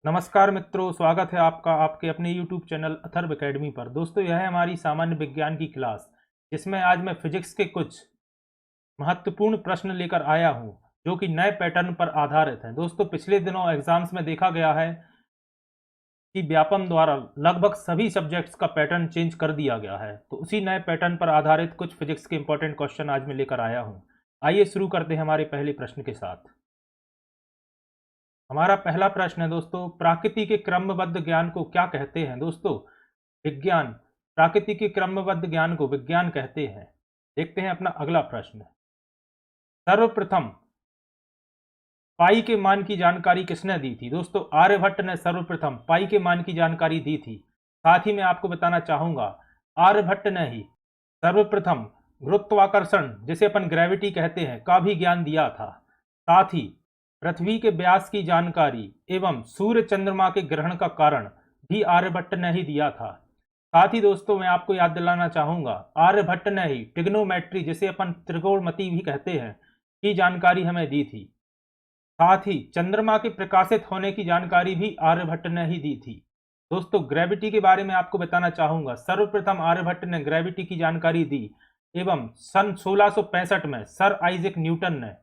नमस्कार मित्रों, स्वागत है आपका आपके अपने YouTube चैनल अथर्व एकेडमी पर। दोस्तों, यह है हमारी सामान्य विज्ञान की क्लास, जिसमें आज मैं फिजिक्स के कुछ महत्वपूर्ण प्रश्न लेकर आया हूं, जो कि नए पैटर्न पर आधारित हैं। दोस्तों, पिछले दिनों एग्जाम्स में देखा गया है कि व्यापम द्वारा लगभग सभी सब्जेक्ट्स का पैटर्न चेंज कर दिया गया है, तो उसी नए पैटर्न पर आधारित कुछ फिजिक्स के इंपॉर्टेंट क्वेश्चन आज मैं लेकर आया हूँ। आइए शुरू करते हैं हमारे पहले प्रश्न के साथ। हमारा पहला प्रश्न है दोस्तों, प्रकृति के क्रमबद्ध ज्ञान को क्या कहते हैं? दोस्तों, विज्ञान प्रकृति के क्रमबद्ध ज्ञान को विज्ञान कहते हैं। देखते हैं अपना अगला प्रश्न। सर्वप्रथम पाई के मान की जानकारी किसने दी थी? दोस्तों, आर्यभट्ट ने सर्वप्रथम पाई के मान की जानकारी दी थी। साथ ही मैं आपको बताना चाहूंगा, आर्यभट्ट ने ही सर्वप्रथम गुरुत्वाकर्षण, जिसे अपन ग्रेविटी कहते हैं, का भी ज्ञान दिया था। साथ ही पृथ्वी के व्यास की जानकारी एवं सूर्य चंद्रमा के ग्रहण का कारण भी आर्यभट्ट ने ही दिया था। साथ ही दोस्तों, मैं आपको याद दिलाना चाहूंगा, आर्यभट्ट ने ही ट्रिग्नोमेट्री, जिसे अपन त्रिकोणमिति भी कहते हैं, की जानकारी हमें दी थी। साथ ही चंद्रमा के प्रकाशित होने की जानकारी भी आर्यभट्ट ने ही दी थी। दोस्तों, ग्रेविटी के बारे में आपको बताना चाहूंगा, सर्वप्रथम आर्यभट्ट ने ग्रेविटी की जानकारी दी एवं सन 1665 में सर आइजैक न्यूटन ने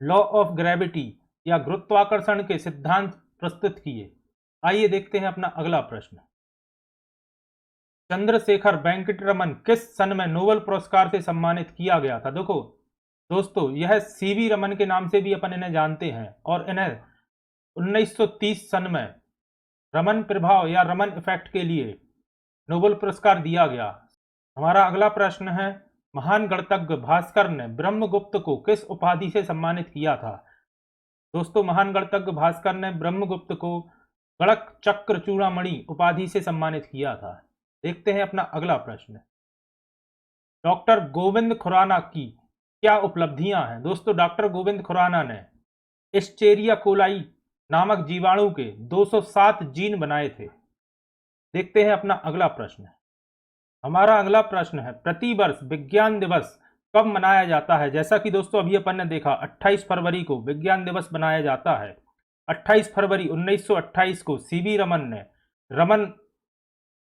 लॉ ऑफ ग्रेविटी या गुरुत्वाकर्षण के सिद्धांत प्रस्तुत किए। आइए देखते हैं अपना अगला प्रश्न। चंद्रशेखर वेंकटरमन किस सन में नोबेल पुरस्कार से सम्मानित किया गया था? देखो दोस्तों, यह सीवी रमन के नाम से भी अपन इन्हें जानते हैं और इन्हें 1930 सन में रमन प्रभाव या रमन इफेक्ट के लिए नोबेल पुरस्कार दिया गया। हमारा अगला प्रश्न है, महान गणितज्ञ भास्कर ने ब्रह्मगुप्त को किस उपाधि से सम्मानित किया था? दोस्तों, महान गणितज्ञ भास्कर ने ब्रह्मगुप्त को गणक चक्र चूड़ामणि उपाधि से सम्मानित किया था। देखते हैं अपना अगला प्रश्न। डॉक्टर गोविंद खुराना की क्या उपलब्धियां हैं? दोस्तों, डॉक्टर गोविंद खुराना ने एस्चेरिया कोलाई नामक जीवाणु के 207 जीन बनाए थे। देखते हैं अपना अगला प्रश्न। हमारा अगला प्रश्न है, प्रतिवर्ष विज्ञान दिवस कब मनाया जाता है? जैसा कि दोस्तों अभी अपन ने देखा, 28 फरवरी को विज्ञान दिवस मनाया जाता है। 28 फरवरी 1928 को सीवी रमन ने रमन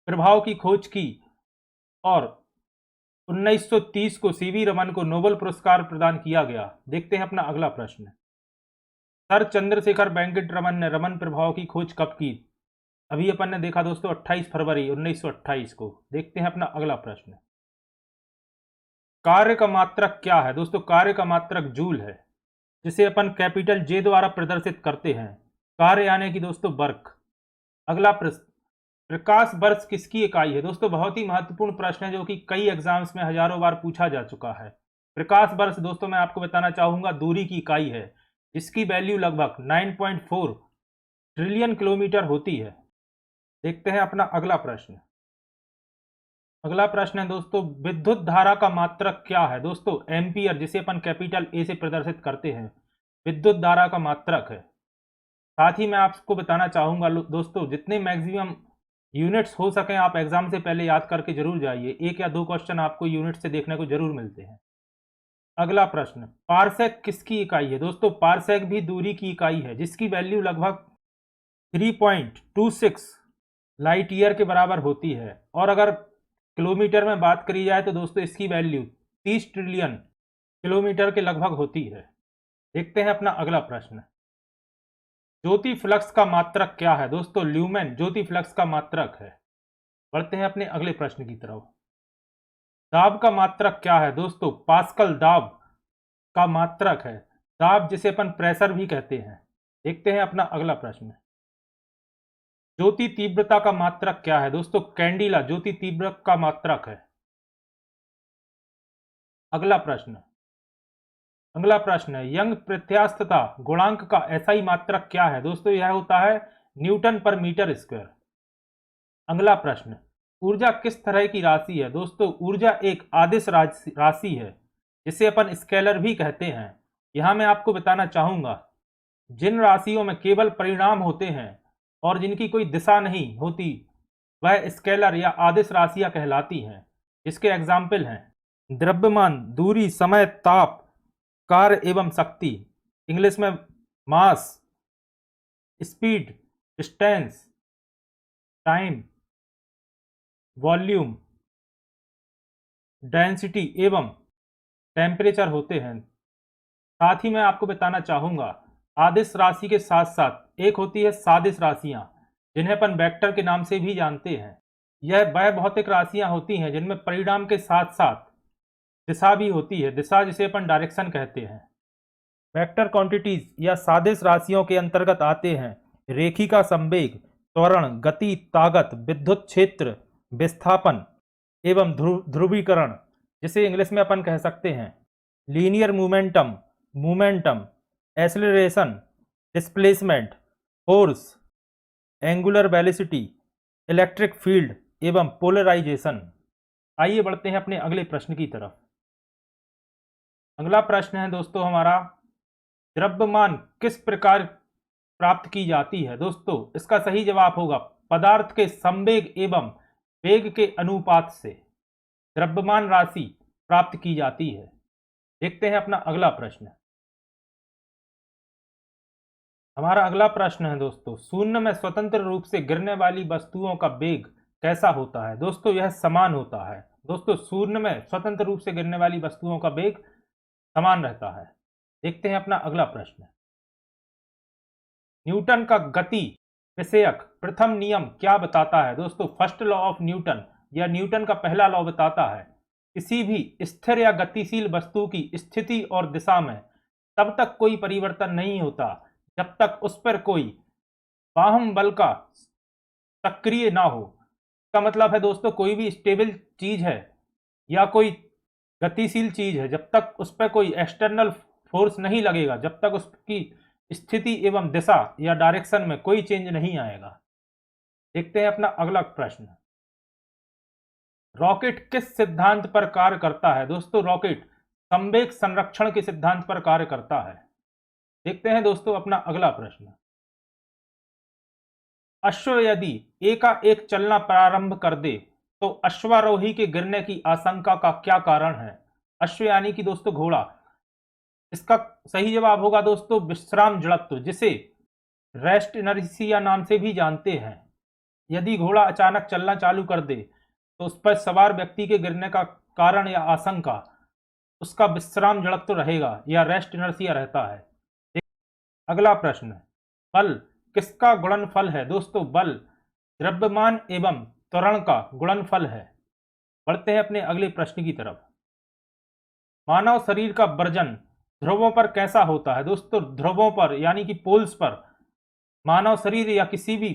प्रभाव की खोज की और 1930 को सीवी रमन को नोबेल पुरस्कार प्रदान किया गया। देखते हैं अपना अगला प्रश्न। सर चंद्रशेखर वेंकटरमन ने रमन प्रभाव की खोज कब की? अभी अपन ने देखा दोस्तों 28 फरवरी 1928 को। देखते हैं अपना अगला प्रश्न। कार्य का मात्रक क्या है? दोस्तों, कार्य का मात्रक जूल है, जिसे अपन कैपिटल जे द्वारा प्रदर्शित करते हैं। कार्य यानी कि दोस्तों वर्क। अगला प्रश्न, प्रकाश वर्ष किसकी इकाई है? दोस्तों, बहुत ही महत्वपूर्ण प्रश्न है, जो कि कई एग्जाम्स में हजारों बार पूछा जा चुका है। प्रकाश वर्ष दोस्तों मैं आपको बताना चाहूंगा दूरी की इकाई है, जिसकी वैल्यू लगभग 9.4 ट्रिलियन किलोमीटर होती है। देखते हैं अपना अगला प्रश्न। अगला प्रश्न है दोस्तों, विद्युत धारा का मात्रक क्या है? दोस्तों, एम्पियर, जिसे अपन कैपिटल ए से प्रदर्शित करते हैं, विद्युत धारा का मात्रक है। साथ ही मैं आपको बताना चाहूंगा दोस्तों, जितने मैक्सिमम यूनिट्स हो सके आप एग्जाम से पहले याद करके जरूर जाइए। 1 या 2 क्वेश्चन आपको यूनिट से देखने को जरूर मिलते हैं। अगला प्रश्न, पारसेक किसकी इकाई है? दोस्तों, पारसेक भी दूरी की इकाई है, जिसकी वैल्यू लगभग 3.26 लाइट ईयर के बराबर होती है। और अगर किलोमीटर में बात करी जाए तो दोस्तों इसकी वैल्यू 30 ट्रिलियन किलोमीटर के लगभग होती है। देखते हैं अपना अगला प्रश्न। ज्योति फ्लक्स का मात्रक क्या है? दोस्तों, ल्यूमेन ज्योति फ्लक्स का मात्रक है। बढ़ते हैं अपने अगले प्रश्न की तरफ। दाब का मात्रक क्या है? दोस्तों, पास्कल दाब का मात्रक है। दाब, जिसे अपन प्रेशर भी कहते हैं। देखते हैं अपना अगला प्रश्न। ज्योति तीव्रता का मात्रक क्या है? दोस्तों, कैंडिला ज्योति तीव्रता का मात्रक है। अगला प्रश्न है, यंग प्रत्यास्थता गुणांक का एसआई मात्रक क्या है? दोस्तों, यह होता है न्यूटन पर मीटर स्क्वायर। अगला प्रश्न, ऊर्जा किस तरह की राशि है? दोस्तों, ऊर्जा एक आदिश राशि है, जिसे अपन स्केलर भी कहते हैं। यहां मैं आपको बताना चाहूंगा, जिन राशियों में केवल परिणाम होते हैं और जिनकी कोई दिशा नहीं होती, वह स्केलर या आदिश राशियां कहलाती हैं। इसके एग्जाम्पल हैं द्रव्यमान, दूरी, समय, ताप, कार्य एवं शक्ति, इंग्लिश में mass, speed, distance, time, volume, density एवं टेम्परेचर होते हैं। साथ ही मैं आपको बताना चाहूंगा आदिश राशि के साथ साथ एक होती है सादिश राशियां, जिन्हें अपन वेक्टर के नाम से भी जानते हैं। यह वह भौतिक राशियां होती हैं जिनमें परिणाम के साथ साथ दिशा भी होती है, दिशा जिसे अपन डायरेक्शन कहते हैं। वेक्टर क्वांटिटीज या सादिश राशियों के अंतर्गत आते हैं रेखिका संवेग, त्वरण, गति, ताकत, विद्युत क्षेत्र, विस्थापन एवं ध्रुवीकरण, जिसे इंग्लिश में अपन कह सकते हैं linear momentum, momentum, acceleration, displacement, force, angular velocity, electric field एवं पोलराइजेशन। आइए बढ़ते हैं अपने अगले प्रश्न की तरफ। अगला प्रश्न है दोस्तों हमारा, द्रव्यमान किस प्रकार प्राप्त की जाती है? दोस्तों इसका सही जवाब होगा पदार्थ के संवेग एवं वेग के अनुपात से द्रव्यमान राशि प्राप्त की जाती है। देखते हैं अपना अगला प्रश्न। हमारा अगला प्रश्न है दोस्तों, शून्य में स्वतंत्र रूप से गिरने वाली वस्तुओं का वेग कैसा होता है? दोस्तों यह समान होता है। दोस्तों शून्य में स्वतंत्र रूप से गिरने वाली वस्तुओं का वेग समान रहता है। देखते हैं अपना अगला प्रश्न। न्यूटन का गति विषयक प्रथम नियम क्या बताता है? दोस्तों फर्स्ट लॉ ऑफ न्यूटन या न्यूटन का पहला लॉ बताता है किसी भी स्थिर या गतिशील वस्तु की स्थिति और दिशा में तब तक कोई परिवर्तन नहीं होता जब तक उस पर कोई बाह्य बल का सक्रिय ना हो। इसका मतलब है दोस्तों कोई भी स्टेबल चीज है या कोई गतिशील चीज है, जब तक उस पर कोई एक्सटर्नल फोर्स नहीं लगेगा, जब तक उसकी स्थिति एवं दिशा या डायरेक्शन में कोई चेंज नहीं आएगा। देखते हैं अपना अगला प्रश्न। रॉकेट किस सिद्धांत पर कार्य करता है? दोस्तों रॉकेट संवेग संरक्षण के सिद्धांत पर कार्य करता है। देखते हैं दोस्तों अपना अगला प्रश्न। अश्व यदि एकाएक चलना प्रारंभ कर दे तो अश्वारोही के गिरने की आशंका का क्या कारण है? अश्व यानी कि दोस्तों घोड़ा। इसका सही जवाब होगा दोस्तों विश्राम जड़त्व, जिसे रेस्ट इनर्शिया नाम से भी जानते हैं। यदि घोड़ा अचानक चलना चालू कर दे तो उस पर सवार व्यक्ति के गिरने का कारण या आशंका उसका विश्राम जड़त्व रहेगा या रेस्ट इनर्शिया रहता है। अगला प्रश्न, बल किसका गुणनफल है? दोस्तों बल द्रव्यमान एवं त्वरण का गुणनफल है। बढ़ते हैं अपने अगले प्रश्न की तरफ। मानव शरीर का वजन ध्रुवों पर कैसा होता है? दोस्तों ध्रुवों पर यानी कि पोल्स पर मानव शरीर या किसी भी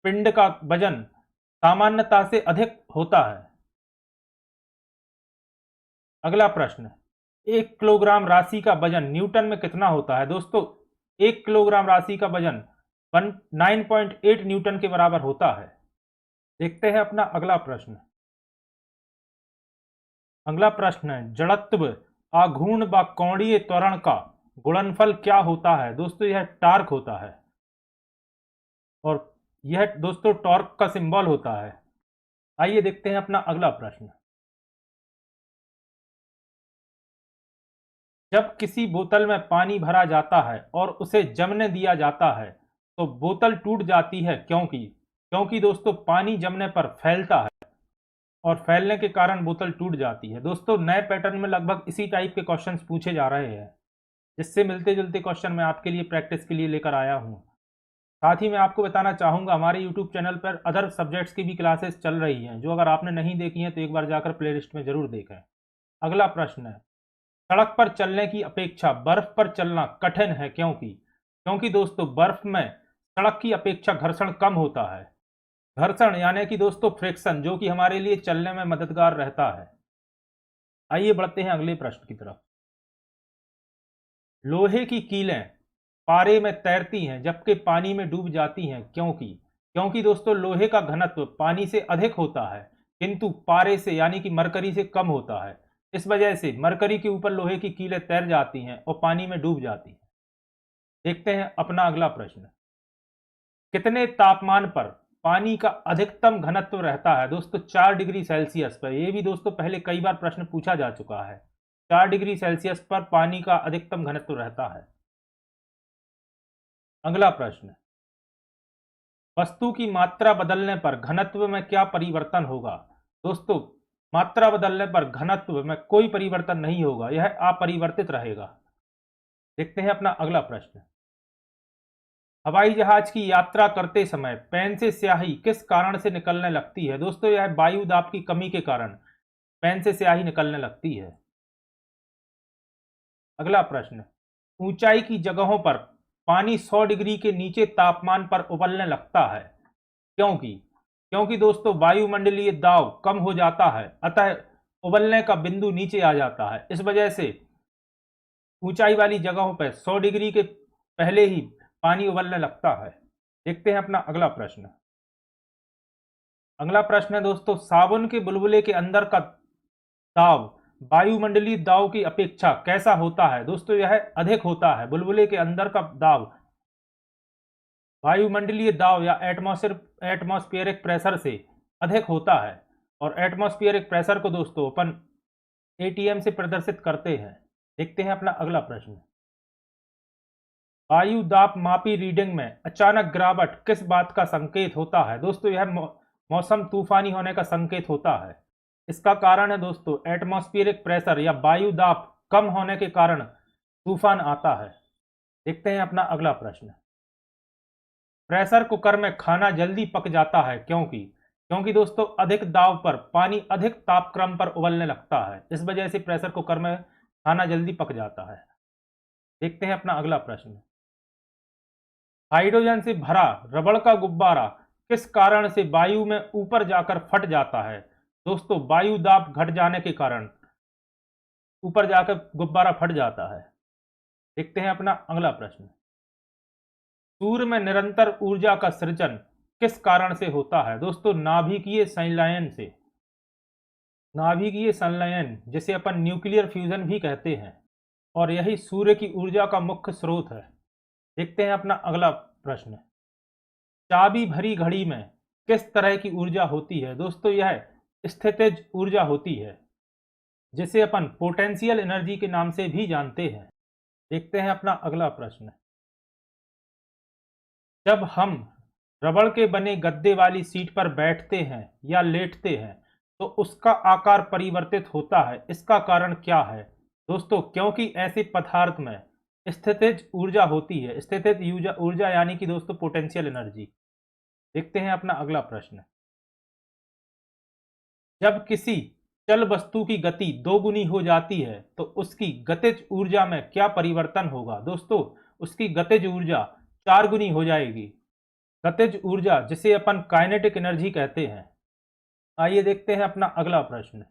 पिंड का वजन सामान्यता से अधिक होता है। अगला प्रश्न, 1 किलोग्राम राशि का वजन न्यूटन में कितना होता है? दोस्तों 1 किलोग्राम राशि का वजन 9.8 न्यूटन के बराबर होता है। देखते हैं अपना अगला प्रश्न। अगला प्रश्न है, जड़त्व आघूर्ण व कोणीय त्वरण का गुणनफल क्या होता है? दोस्तों यह टार्क होता है और यह दोस्तों टॉर्क का सिंबल होता है। आइए देखते हैं अपना अगला प्रश्न। जब किसी बोतल में पानी भरा जाता है और उसे जमने दिया जाता है तो बोतल टूट जाती है, क्योंकि दोस्तों पानी जमने पर फैलता है और फैलने के कारण बोतल टूट जाती है। दोस्तों नए पैटर्न में लगभग इसी टाइप के क्वेश्चंस पूछे जा रहे हैं, जिससे मिलते जुलते क्वेश्चन मैं आपके लिए प्रैक्टिस के लिए लेकर आया हूं। साथ ही मैं आपको बताना चाहूंगा हमारे यूट्यूब चैनल पर अदर सब्जेक्ट्स की भी क्लासेस चल रही हैं, जो अगर आपने नहीं देखी हैं तो एक बार जाकर प्लेलिस्ट में जरूर देखें। अगला प्रश्न है, सड़क पर चलने की अपेक्षा बर्फ पर चलना कठिन है, क्योंकि दोस्तों बर्फ में सड़क की अपेक्षा घर्षण कम होता है। घर्षण यानी कि दोस्तों फ्रिक्शन, जो कि हमारे लिए चलने में मददगार रहता है। आइए बढ़ते हैं अगले प्रश्न की तरफ। लोहे की कीलें पारे में तैरती हैं जबकि पानी में डूब जाती हैं, क्योंकि दोस्तों लोहे का घनत्व पानी से अधिक होता है किंतु पारे से यानी कि मरकरी से कम होता है। इस वजह से मरकरी के ऊपर लोहे की कीलें तैर जाती हैं और पानी में डूब जाती हैं। देखते हैं अपना अगला प्रश्न। कितने तापमान पर पानी का अधिकतम घनत्व रहता है? दोस्तों 4 डिग्री सेल्सियस पर। यह भी दोस्तों पहले कई बार प्रश्न पूछा जा चुका है। 4 डिग्री सेल्सियस पर पानी का अधिकतम घनत्व रहता है। अगला प्रश्न, वस्तु की मात्रा बदलने पर घनत्व में क्या परिवर्तन होगा? दोस्तों, मात्रा बदलने पर घनत्व में कोई परिवर्तन नहीं होगा, यह अपरिवर्तित रहेगा। देखते हैं अपना अगला प्रश्न। हवाई जहाज की यात्रा करते समय पेन से स्याही किस कारण से निकलने लगती है? दोस्तों, यह वायु दाब की कमी के कारण पेन से स्याही निकलने लगती है। अगला प्रश्न। ऊंचाई की जगहों पर पानी 100 डिग्री के नीचे तापमान पर उबलने लगता है, क्योंकि क्योंकि दोस्तों वायुमंडलीय दाब कम हो जाता है, अतः उबलने का बिंदु नीचे आ जाता है। इस वजह से ऊंचाई वाली जगहों पर 100 डिग्री के पहले ही पानी उबलने लगता है। देखते हैं अपना अगला प्रश्न। अगला प्रश्न है दोस्तों, साबुन के बुलबुले के अंदर का दाब वायुमंडलीय दाब की अपेक्षा कैसा होता है? दोस्तों, यह अधिक होता है। बुलबुले के अंदर का दाब वायुमंडलीय दाब या एटमॉस्फेरिक प्रेशर से अधिक होता है, और एटमॉस्फेरिक प्रेशर को दोस्तों अपन एटीएम से प्रदर्शित करते हैं। देखते हैं अपना अगला प्रश्न। वायु दाब मापी रीडिंग में अचानक गिरावट किस बात का संकेत होता है? दोस्तों, यह मौसम तूफानी होने का संकेत होता है। इसका कारण है दोस्तों एटमॉस्फेरिक प्रेशर या वायु दाब कम होने के कारण तूफान आता है। देखते हैं अपना अगला प्रश्न। प्रेशर कुकर में खाना जल्दी पक जाता है, क्योंकि दोस्तों अधिक दाब पर पानी अधिक तापक्रम पर उबलने लगता है। इस वजह से प्रेशर कुकर में खाना जल्दी पक जाता है। देखते हैं अपना अगला प्रश्न। हाइड्रोजन से भरा रबड़ का गुब्बारा किस कारण से वायु में ऊपर जाकर फट जाता है? दोस्तों, वायु दाब घट जाने के कारण ऊपर जाकर गुब्बारा फट जाता है। देखते हैं अपना अगला प्रश्न। सूर्य में निरंतर ऊर्जा का सृजन किस कारण से होता है? दोस्तों, नाभिकीय संलयन से। नाभिकीय संलयन जिसे अपन न्यूक्लियर फ्यूजन भी कहते हैं, और यही सूर्य की ऊर्जा का मुख्य स्रोत है। देखते हैं अपना अगला प्रश्न। चाबी भरी घड़ी में किस तरह की ऊर्जा होती है? दोस्तों, यह स्थितिज ऊर्जा होती है, जिसे अपन पोटेंशियल एनर्जी के नाम से भी जानते हैं। देखते हैं अपना अगला प्रश्न। जब हम रबड़ के बने गद्दे वाली सीट पर बैठते हैं या लेटते हैं तो उसका आकार परिवर्तित होता है, इसका कारण क्या है? दोस्तों, क्योंकि ऐसे पदार्थ में स्थितिज ऊर्जा होती है। स्थितिज ऊर्जा यानी कि दोस्तों पोटेंशियल एनर्जी। देखते हैं अपना अगला प्रश्न। जब किसी चल वस्तु की गति दोगुनी हो जाती है तो उसकी गतिज ऊर्जा में क्या परिवर्तन होगा? दोस्तों, उसकी गतिज ऊर्जा 4 गुनी हो जाएगी। गतिज ऊर्जा जिसे अपन काइनेटिक एनर्जी कहते हैं। आइए देखते हैं अपना अगला प्रश्न।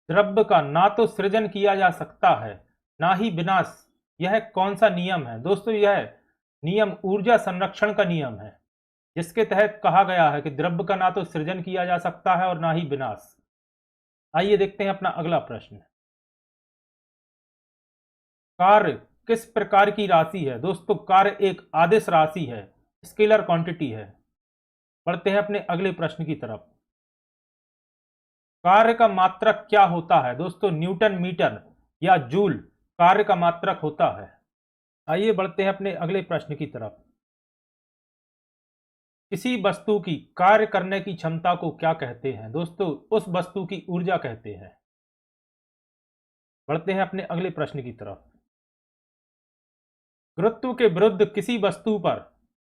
द्रव्य का ना तो सृजन किया जा सकता है ना ही विनाश, यह कौन सा नियम है? दोस्तों, यह नियम ऊर्जा संरक्षण का नियम है, जिसके तहत कहा गया है कि द्रव्य का ना तो सृजन किया जा सकता है और ना ही विनाश। आइए देखते हैं अपना अगला प्रश्न। कार्य किस प्रकार की राशि है? दोस्तों, कार्य एक आदिश राशि है, स्केलर क्वांटिटी है। बढ़ते हैं अपने अगले प्रश्न की तरफ। कार्य का मात्रक क्या होता है? दोस्तों, न्यूटन मीटर या जूल कार्य का मात्रक होता है। आइए बढ़ते हैं अपने अगले प्रश्न की तरफ। किसी वस्तु की कार्य करने की क्षमता को क्या कहते हैं? दोस्तों, उस वस्तु की ऊर्जा कहते हैं। बढ़ते हैं अपने अगले प्रश्न की तरफ। गुरुत्व के विरुद्ध किसी वस्तु पर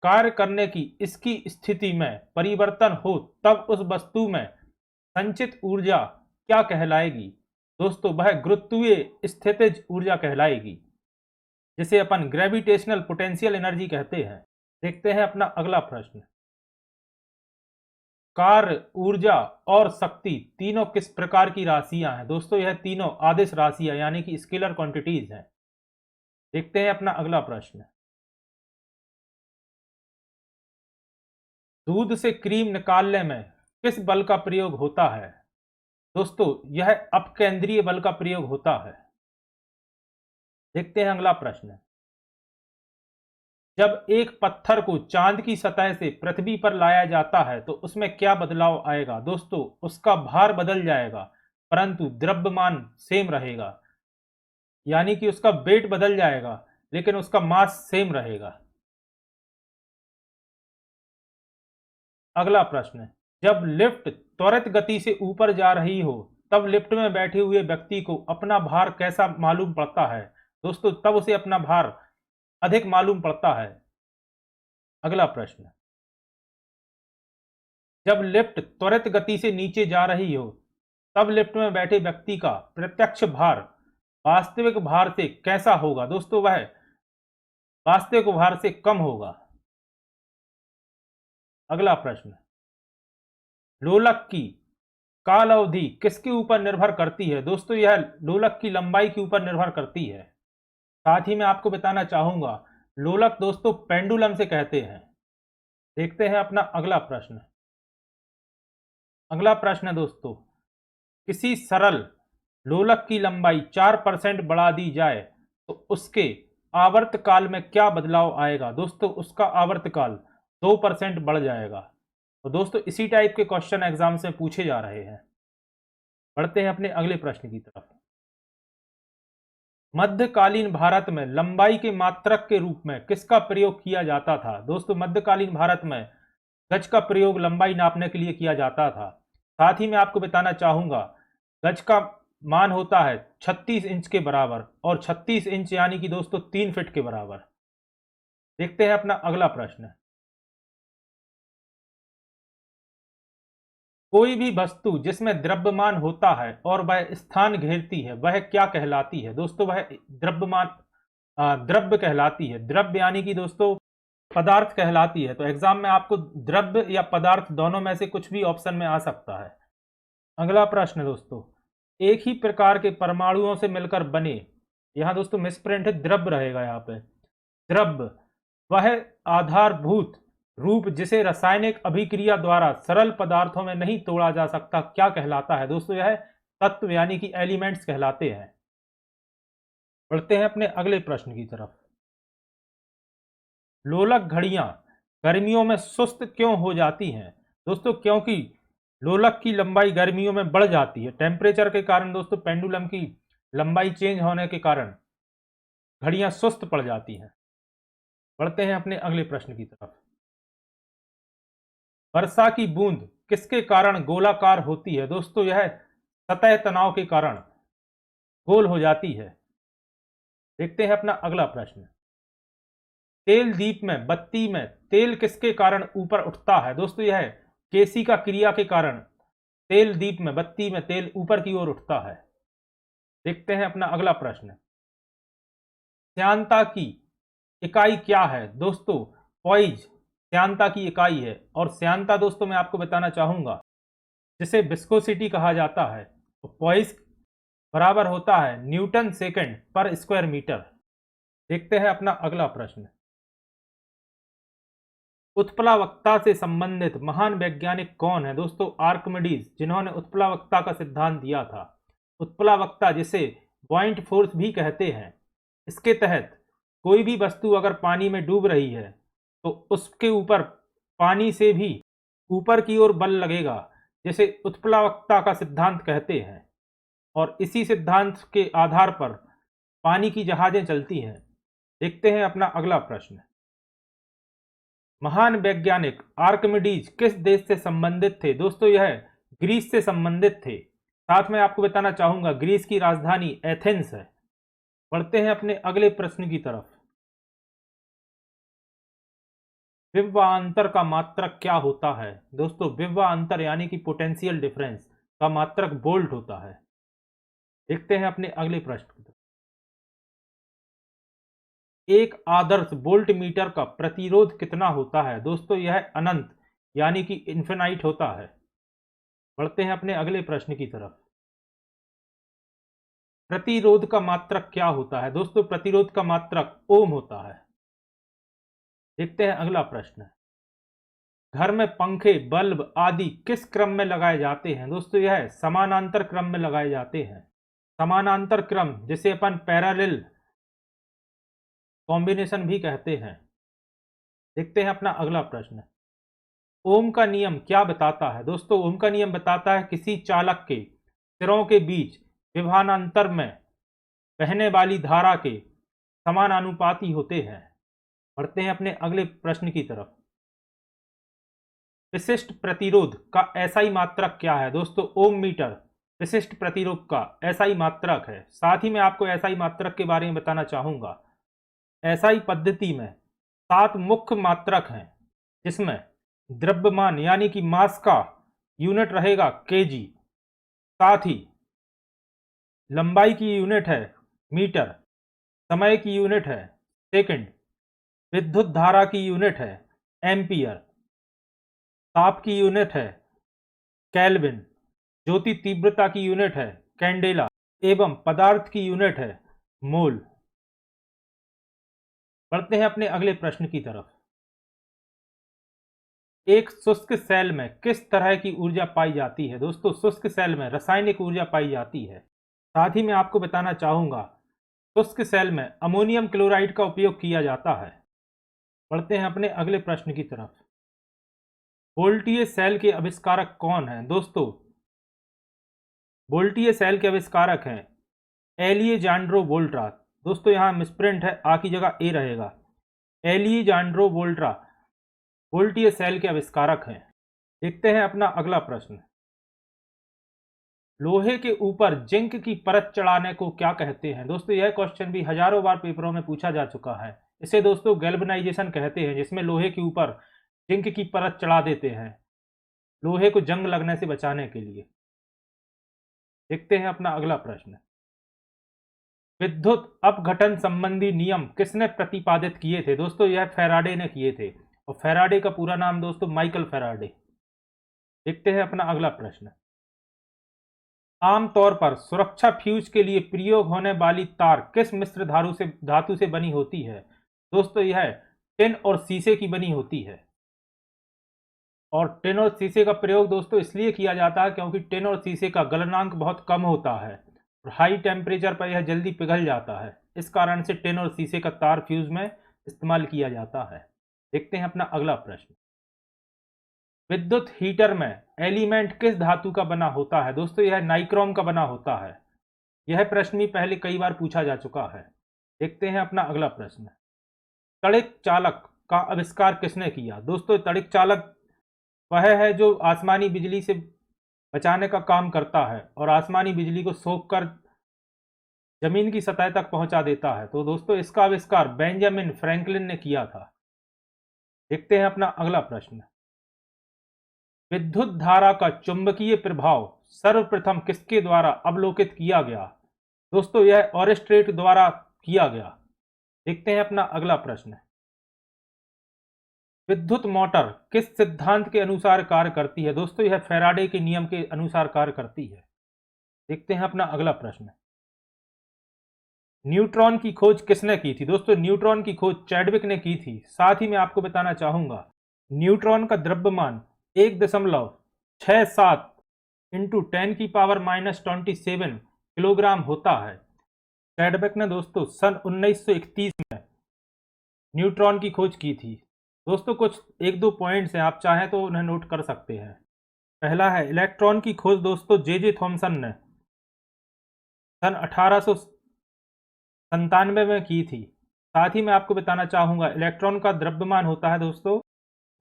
कार्य करने की इसकी स्थिति में परिवर्तन हो तब उस वस्तु में संचित ऊर्जा क्या कहलाएगी? दोस्तों, वह गुरुत्वीय स्थितिज ऊर्जा कहलाएगी, जिसे अपन ग्रेविटेशनल पोटेंशियल एनर्जी कहते हैं। देखते हैं अपना अगला प्रश्न। कार्य, ऊर्जा और शक्ति तीनों किस प्रकार की राशियां हैं? दोस्तों, यह तीनों आदिश राशियां यानी कि स्केलर क्वांटिटीज हैं। देखते हैं अपना अगला प्रश्न। दूध से क्रीम निकालने में किस बल का प्रयोग होता है? दोस्तों, यह अपकेंद्रीय बल का प्रयोग होता है। देखते हैं अगला प्रश्न। जब एक पत्थर को चांद की सतह से पृथ्वी पर लाया जाता है तो उसमें क्या बदलाव आएगा? दोस्तों, उसका भार बदल जाएगा, परंतु द्रव्यमान सेम रहेगा, यानी कि उसका वेट बदल जाएगा लेकिन उसका मास सेम रहेगा। अगला प्रश्न, जब लिफ्ट त्वरित गति से ऊपर जा रही हो तब लिफ्ट में बैठे हुए व्यक्ति को अपना भार कैसा मालूम पड़ता है? दोस्तों, तब उसे अपना भार अधिक मालूम पड़ता है। अगला प्रश्न, जब लिफ्ट त्वरित गति से नीचे जा रही हो तब लिफ्ट में बैठे व्यक्ति का प्रत्यक्ष भार वास्तविक भार से कैसा होगा? दोस्तों, वह वास्तविक भार से कम होगा। अगला प्रश्न, लोलक की काल अवधि किसके ऊपर निर्भर करती है? दोस्तों, यह लोलक की लंबाई के ऊपर निर्भर करती है। साथ ही मैं आपको बताना चाहूंगा, लोलक दोस्तों पेंडुलम से कहते हैं। देखते हैं अपना अगला प्रश्न। अगला प्रश्न है दोस्तों, किसी सरल लोलक की लंबाई 4% बढ़ा दी जाए तो उसके आवर्तकाल में क्या बदलाव आएगा? दोस्तों, उसका आवर्तकाल 2% बढ़ जाएगा। तो दोस्तों, इसी टाइप के क्वेश्चन एग्जाम से पूछे जा रहे हैं। बढ़ते हैं अपने अगले प्रश्न की तरफ। मध्यकालीन भारत में लंबाई के मात्रक के रूप में किसका प्रयोग किया जाता था? दोस्तों, मध्यकालीन भारत में गज का प्रयोग लंबाई नापने के लिए किया जाता था। साथ ही मैं आपको बताना चाहूंगा, गज का मान होता है 36 इंच के बराबर, और 36 इंच यानी कि दोस्तों 3 फीट के बराबर। देखते हैं अपना अगला प्रश्न। कोई भी वस्तु जिसमें द्रव्यमान होता है और वह स्थान घेरती है वह क्या कहलाती है? दोस्तों, वह द्रव्यमान द्रव्य कहलाती है। द्रव्य यानी कि दोस्तों पदार्थ कहलाती है। तो एग्जाम में आपको द्रव्य या पदार्थ दोनों में से कुछ भी ऑप्शन में आ सकता है। अगला प्रश्न दोस्तों, एक ही प्रकार के परमाणुओं से मिलकर बने, यहां दोस्तों मिसप्रिंट है, द्रव्य रहेगा यहाँ पे। द्रव्य वह आधारभूत रूप जिसे रासायनिक अभिक्रिया द्वारा सरल पदार्थों में नहीं तोड़ा जा सकता क्या कहलाता है? दोस्तों, यह तत्व यानी कि एलिमेंट्स कहलाते हैं। बढ़ते हैं अपने अगले प्रश्न की तरफ। लोलक घड़ियां गर्मियों में सुस्त क्यों हो जाती हैं? दोस्तों, क्योंकि लोलक की लंबाई गर्मियों में बढ़ जाती है। टेम्परेचर के कारण दोस्तों पेंडुलम की लंबाई चेंज होने के कारण घड़ियां सुस्त पड़ जाती हैं। बढ़ते हैं अपने अगले प्रश्न की तरफ। वर्षा की बूंद किसके कारण गोलाकार होती है? दोस्तों, यह सतह तनाव के कारण गोल हो जाती है। देखते हैं अपना अगला प्रश्न। तेल दीप में बत्ती में तेल किसके कारण ऊपर उठता है? दोस्तों, यह केशिका क्रिया के कारण तेल दीप में बत्ती में तेल ऊपर की ओर उठता है। देखते हैं अपना अगला प्रश्न। श्यानता की इकाई क्या है? दोस्तों, पॉइज श्यानता की इकाई है। और श्यानता दोस्तों मैं आपको बताना चाहूंगा, जिसे विस्कोसिटी कहा जाता है, तो पॉइज बराबर होता है न्यूटन सेकंड पर स्क्वायर मीटर। देखते हैं अपना अगला प्रश्न। उत्प्लावकता से संबंधित महान वैज्ञानिक कौन है? दोस्तों, आर्किमिडीज, जिन्होंने उत्प्लावकता का सिद्धांत दिया था। उत्प्लावकता, जिसे बॉइंट फोर्स भी कहते हैं, इसके तहत कोई भी वस्तु अगर पानी में डूब रही है तो उसके ऊपर पानी से भी ऊपर की ओर बल लगेगा, जिसे उत्प्लावकता का सिद्धांत कहते हैं। और इसी सिद्धांत के आधार पर पानी की जहाजें चलती हैं। देखते हैं अपना अगला प्रश्न। महान वैज्ञानिक आर्किमिडीज किस देश से संबंधित थे? दोस्तों, यह ग्रीस से संबंधित थे। साथ में आपको बताना चाहूंगा, ग्रीस की राजधानी एथेंस है। बढ़ते हैं अपने अगले प्रश्न की तरफ। विभवांतर का मात्रक क्या होता है? दोस्तों, विभवांतर यानी कि पोटेंशियल डिफरेंस का मात्रक वोल्ट होता है। देखते हैं अपने अगले प्रश्न की तरफ। एक आदर्श वोल्ट मीटर का प्रतिरोध कितना होता है? दोस्तों, यह अनंत यानी कि इन्फिनाइट होता है। बढ़ते हैं अपने अगले प्रश्न की तरफ। प्रतिरोध का मात्रक क्या होता है? दोस्तों, प्रतिरोध का मात्रक ओम होता है। देखते हैं अगला प्रश्न। घर में पंखे, बल्ब आदि किस क्रम में लगाए जाते हैं? दोस्तों, यह समानांतर क्रम में लगाए जाते हैं। समानांतर क्रम, जिसे अपन पैरेलल कॉम्बिनेशन भी कहते हैं। देखते हैं अपना अगला प्रश्न। ओम का नियम क्या बताता है? दोस्तों, ओम का नियम बताता है किसी चालक के सिरों के बीच विभवांतर में बहने वाली धारा के समानुपाती होते हैं। बढ़ते हैं अपने अगले प्रश्न की तरफ। विशिष्ट प्रतिरोध का एसआई मात्रक क्या है? दोस्तों ओम मीटर विशिष्ट प्रतिरोध का एसआई मात्रक है। साथ ही मैं आपको एसआई मात्रक के बारे में बताना चाहूंगा। एसआई पद्धति में 7 मुख्य मात्रक हैं, जिसमें द्रव्यमान यानी कि मास का यूनिट रहेगा केजी, साथ ही लंबाई की यूनिट है मीटर, समय की यूनिट है सेकंड, विद्युत धारा की यूनिट है एम्पियर, ताप की यूनिट है केल्विन, ज्योति तीव्रता की यूनिट है कैंडेला एवं पदार्थ की यूनिट है मोल। बढ़ते हैं अपने अगले प्रश्न की तरफ। एक शुष्क सेल में किस तरह की ऊर्जा पाई जाती है? दोस्तों शुष्क सेल में रासायनिक ऊर्जा पाई जाती है। साथ ही मैं आपको बताना चाहूंगा शुष्क सेल में अमोनियम क्लोराइड का उपयोग किया जाता है। बढ़ते हैं अपने अगले प्रश्न की तरफ। वोल्टीय सेल के आविष्कारक कौन हैं? दोस्तों वोल्टीय सेल के आविष्कारक हैं एलिजांड्रो वोल्ट्रा। दोस्तों यहां मिसप्रिंट है, आ की जगह ए रहेगा। एलिजांड्रो वोल्ट्रा वोल्टीय सेल के आविष्कारक हैं। देखते हैं अपना अगला प्रश्न। लोहे के ऊपर जिंक की परत चढ़ाने को क्या कहते हैं? दोस्तों यह क्वेश्चन भी हजारों बार पेपरों में पूछा जा चुका है। इसे दोस्तों गैल्वेनाइजेशन कहते हैं, जिसमें लोहे के ऊपर जिंक की परत चढ़ा देते हैं लोहे को जंग लगने से बचाने के लिए। देखते हैं अपना अगला प्रश्न। विद्युत अपघटन संबंधी नियम किसने प्रतिपादित किए थे? दोस्तों यह फैराडे ने किए थे, और फैराडे का पूरा नाम दोस्तों माइकल फैराडे। देखते हैं अपना अगला प्रश्न। आमतौर पर सुरक्षा फ्यूज के लिए प्रयोग होने वाली तार किस मिश्र धातु से बनी होती है? दोस्तों यह टिन और शीशे की बनी होती है। और टिन और शीशे का प्रयोग दोस्तों इसलिए किया जाता है क्योंकि टिन और शीशे का गलनांक बहुत कम होता है और हाई टेम्परेचर पर यह जल्दी पिघल जाता है। इस कारण से टिन और शीशे का तार फ्यूज में इस्तेमाल किया जाता है। देखते हैं अपना अगला प्रश्न। विद्युत हीटर में एलिमेंट किस धातु का बना होता है? दोस्तों यह नाइक्रोम का बना होता है। यह प्रश्न भी पहले कई बार पूछा जा चुका है। देखते हैं अपना अगला प्रश्न। तड़िक चालक का आविष्कार किसने किया? दोस्तों तड़िक चालक वह है जो आसमानी बिजली से बचाने का काम करता है और आसमानी बिजली को सोखकर जमीन की सतह तक पहुंचा देता है। तो दोस्तों इसका आविष्कार बेंजामिन फ्रैंकलिन ने किया था। देखते हैं अपना अगला प्रश्न। विद्युत धारा का चुंबकीय प्रभाव सर्वप्रथम किसके द्वारा अवलोकित किया गया? दोस्तों यह ऑरेस्ट्रेट द्वारा किया गया। देखते हैं अपना अगला प्रश्न। विद्युत मोटर किस सिद्धांत के अनुसार कार्य करती है? दोस्तों यह फैराडे के नियम के अनुसार कार्य करती है। देखते हैं अपना अगला प्रश्न। न्यूट्रॉन की खोज किसने की थी? दोस्तों न्यूट्रॉन की खोज चैडविक ने की थी। साथ ही मैं आपको बताना चाहूंगा न्यूट्रॉन का द्रव्यमान 1.67 इंटू 10⁻⁻27 किलोग्राम होता है। चैडविक ने दोस्तों सन 1931 में न्यूट्रॉन की खोज की थी। दोस्तों कुछ एक दो पॉइंट्स हैं, आप चाहें तो उन्हें नोट कर सकते हैं। पहला है इलेक्ट्रॉन की खोज दोस्तों जे थॉमसन ने सन 1897 में की थी। साथ ही मैं आपको बताना चाहूंगा इलेक्ट्रॉन का द्रव्यमान होता है दोस्तों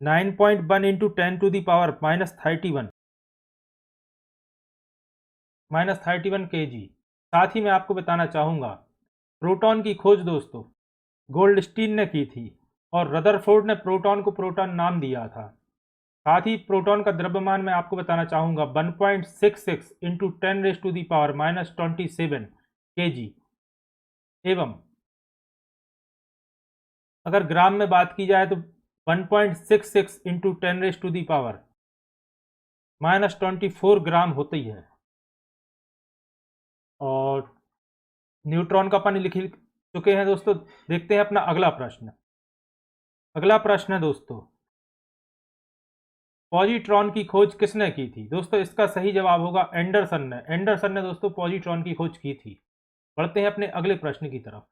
9.1 इंटू 10⁻31 kg। साथ ही मैं आपको बताना चाहूंगा प्रोटॉन की खोज दोस्तों गोल्डस्टीन ने की थी और रदरफोर्ड ने प्रोटॉन को प्रोटॉन नाम दिया था। साथ ही प्रोटॉन का द्रव्यमान मैं आपको बताना चाहूंगा 1.66 इंटू 10⁻27 kg एवं अगर ग्राम में बात की जाए तो 1.66 इंटू 10⁻24 ग्राम होती है। और न्यूट्रॉन का अपन लिख चुके हैं दोस्तों। देखते हैं अपना अगला प्रश्न। अगला प्रश्न है दोस्तों पॉजिट्रॉन की खोज किसने की थी? दोस्तों इसका सही जवाब होगा एंडरसन ने। एंडरसन ने दोस्तों पॉजिट्रॉन की खोज की थी। बढ़ते हैं अपने अगले प्रश्न की तरफ।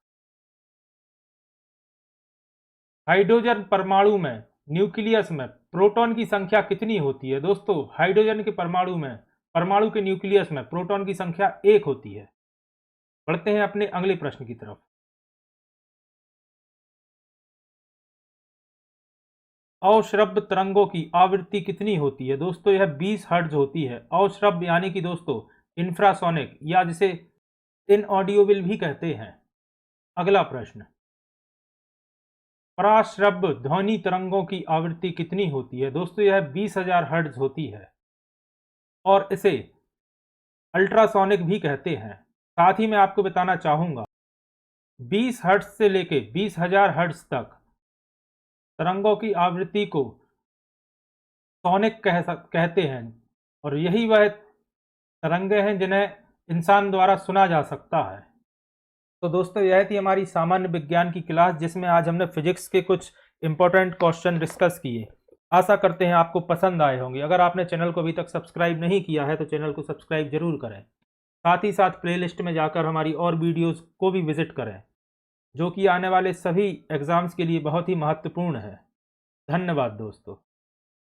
हाइड्रोजन परमाणु में न्यूक्लियस में प्रोटॉन की संख्या कितनी होती है? दोस्तों हाइड्रोजन के परमाणु के न्यूक्लियस में प्रोटॉन की संख्या 1 होती है। बढ़ते हैं अपने अगले प्रश्न की तरफ। अवश्रव्य तरंगों की आवृत्ति कितनी होती है? दोस्तों यह 20 हर्ट्ज होती है। अवश्रव्य यानी कि दोस्तों इंफ्रासोनिक, या जिसे इनऑडियोबल भी कहते हैं। अगला प्रश्न, पराश्रव्य ध्वनि तरंगों की आवृत्ति कितनी होती है? दोस्तों यह 20,000 हर्ट्ज होती है और इसे अल्ट्रासोनिक भी कहते हैं। साथ ही मैं आपको बताना चाहूंगा 20 हर्ट्ज से लेके 20,000 हर्ट्ज तक तरंगों की आवृत्ति को सोनिक कहते हैं और यही वह तरंगे हैं जिन्हें इंसान द्वारा सुना जा सकता है। तो दोस्तों यह थी हमारी सामान्य विज्ञान की क्लास, जिसमें आज हमने फिजिक्स के कुछ इंपॉर्टेंट क्वेश्चन डिस्कस किए। आशा करते हैं आपको पसंद आए होंगे। अगर आपने चैनल को अभी तक सब्सक्राइब नहीं किया है तो चैनल को सब्सक्राइब जरूर करें। साथ ही साथ प्लेलिस्ट में जाकर हमारी और वीडियोस को भी विजिट करें, जो कि आने वाले सभी एग्जाम्स के लिए बहुत ही महत्वपूर्ण है। धन्यवाद दोस्तों।